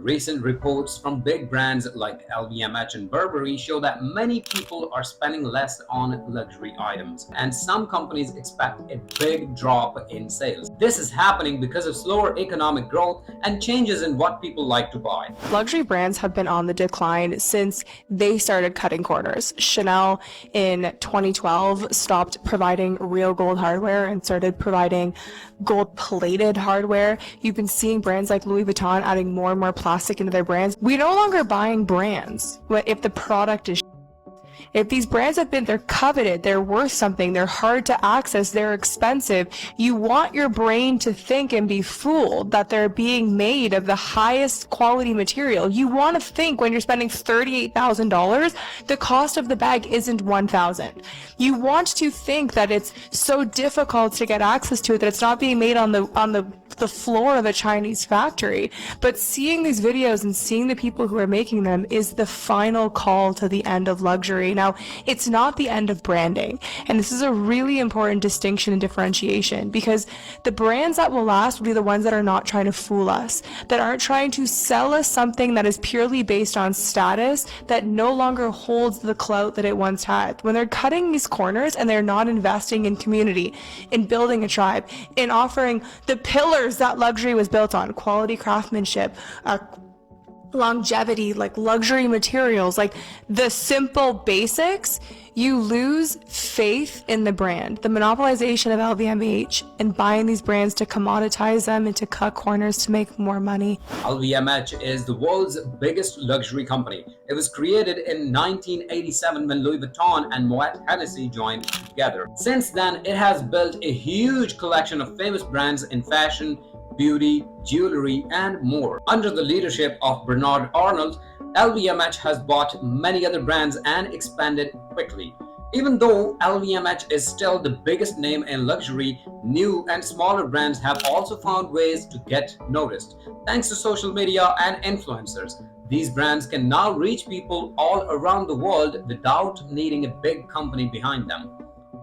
Recent reports from big brands like LVMH and Burberry show that many people are spending less on luxury items, and some companies expect a big drop in sales. This is happening because of slower economic growth and changes in what people like to buy. Luxury brands have been on the decline since they started cutting corners. Chanel in 2012 stopped providing real gold hardware and started providing gold-plated hardware. You've been seeing brands like Louis Vuitton adding more and more plastic into their brands. We're no longer buying brands if the product is. If these brands they're coveted, they're worth something, they're hard to access, they're expensive, you want your brain to think and be fooled that they're being made of the highest quality material. You want to think when you're spending $38,000, the cost of the bag isn't $1,000. You want to think that it's so difficult to get access to it, that it's not being made on the floor of a Chinese factory. But seeing these videos and seeing the people who are making them is the final call to the end of luxury. Now, it's not the end of branding, and this is a really important distinction and differentiation, because the brands that will last will be the ones that are not trying to fool us, that aren't trying to sell us something that is purely based on status, that no longer holds the clout that it once had. When they're cutting these corners and they're not investing in community, in building a tribe, in offering the pillars that luxury was built on, quality craftsmanship, longevity, like luxury materials, like the simple basics, you lose faith in the brand. The monopolization of LVMH and buying these brands to commoditize them and to cut corners to make more money. LVMH is the world's biggest luxury company. It was created in 1987 when Louis Vuitton and Moet Hennessy joined together. Since then, it has built a huge collection of famous brands in fashion, beauty, jewelry, and more. Under the leadership of Bernard Arnault, LVMH has bought many other brands and expanded quickly. Even though LVMH is still the biggest name in luxury, new and smaller brands have also found ways to get noticed. Thanks to social media and influencers, these brands can now reach people all around the world without needing a big company behind them.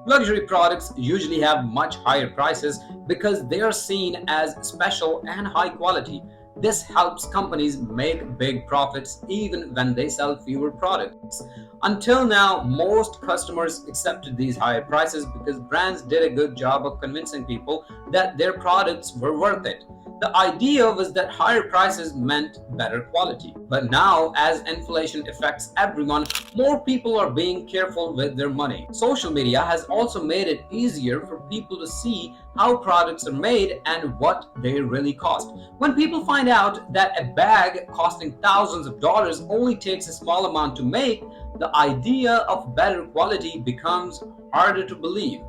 Luxury products usually have much higher prices because they are seen as special and high quality. This helps companies make big profits even when they sell fewer products. Until now, most customers accepted these higher prices because brands did a good job of convincing people that their products were worth it. The idea was that higher prices meant better quality. But now, as inflation affects everyone, more people are being careful with their money. Social media has also made it easier for people to see how products are made and what they really cost. When people find out that a bag costing thousands of dollars only takes a small amount to make, the idea of better quality becomes harder to believe.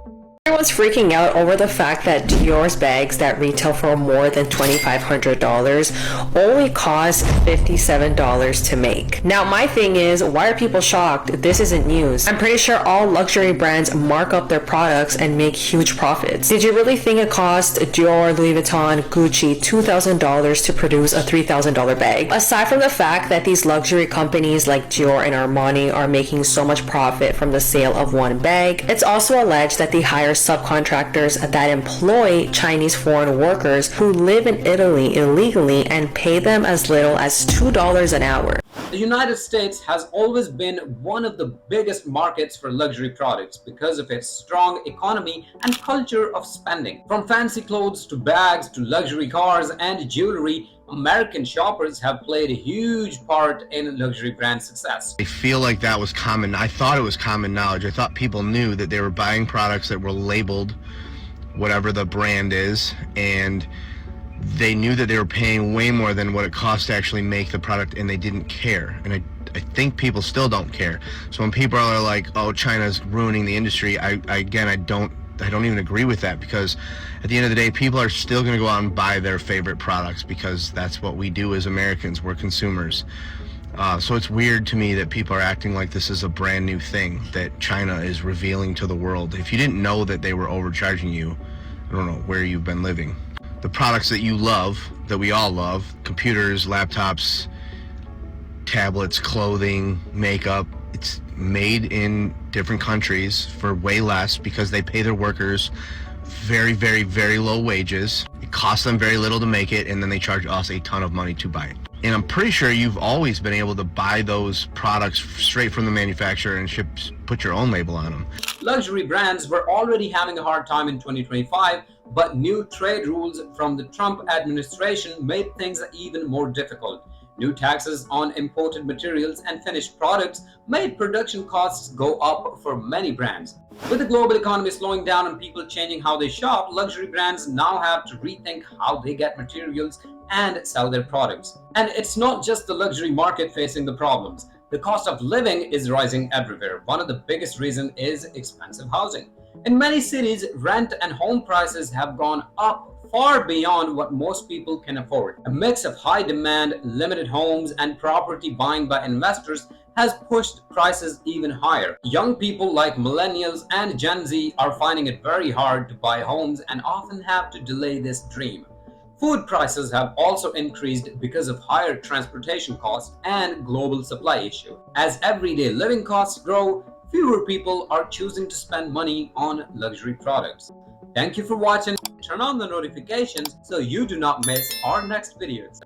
Everyone's freaking out over the fact that Dior's bags that retail for more than $2,500 only cost $57 to make. Now, my thing is, why are people shocked? This isn't news. I'm pretty sure all luxury brands mark up their products and make huge profits. Did you really think it cost Dior, Louis Vuitton, Gucci $2,000 to produce a $3,000 bag? Aside from the fact that these luxury companies like Dior and Armani are making so much profit from the sale of one bag, it's also alleged that they hire subcontractors that employ Chinese foreign workers who live in Italy illegally and pay them as little as $2 an hour. The United States has always been one of the biggest markets for luxury products because of its strong economy and culture of spending. From fancy clothes to bags to luxury cars and jewelry, American shoppers have played a huge part in luxury brand success. I feel like that was common. I thought it was common knowledge. I thought people knew that they were buying products that were labeled whatever the brand is, and they knew that they were paying way more than what it cost to actually make the product, and they didn't care. And I think people still don't care. So when people are like, oh, China's ruining the industry, I don't even agree with that, because at the end of the day, people are still going to go out and buy their favorite products because that's what we do as Americans. We're consumers. So it's weird to me that people are acting like this is a brand new thing that China is revealing to the world. If you didn't know that they were overcharging you, I don't know where you've been living. The products that you love, that we all love, computers, laptops, tablets, clothing, makeup, it's made in different countries for way less because they pay their workers very, very, very low wages. It costs them very little to make it, and then they charge us a ton of money to buy it. And I'm pretty sure you've always been able to buy those products straight from the manufacturer and put your own label on them. Luxury brands were already having a hard time in 2025, but new trade rules from the Trump administration made things even more difficult. New taxes on imported materials and finished products made production costs go up for many brands. With the global economy slowing down and people changing how they shop, luxury brands now have to rethink how they get materials and sell their products. And it's not just the luxury market facing the problems. The cost of living is rising everywhere. One of the biggest reasons is expensive housing. In many cities, rent and home prices have gone up far beyond what most people can afford. A mix of high demand, limited homes, and property buying by investors has pushed prices even higher. Young people like millennials and Gen Z are finding it very hard to buy homes and often have to delay this dream. Food prices have also increased because of higher transportation costs and global supply issue. As everyday living costs grow, fewer people are choosing to spend money on luxury products. Thank you for watching. Turn on the notifications so you do not miss our next videos.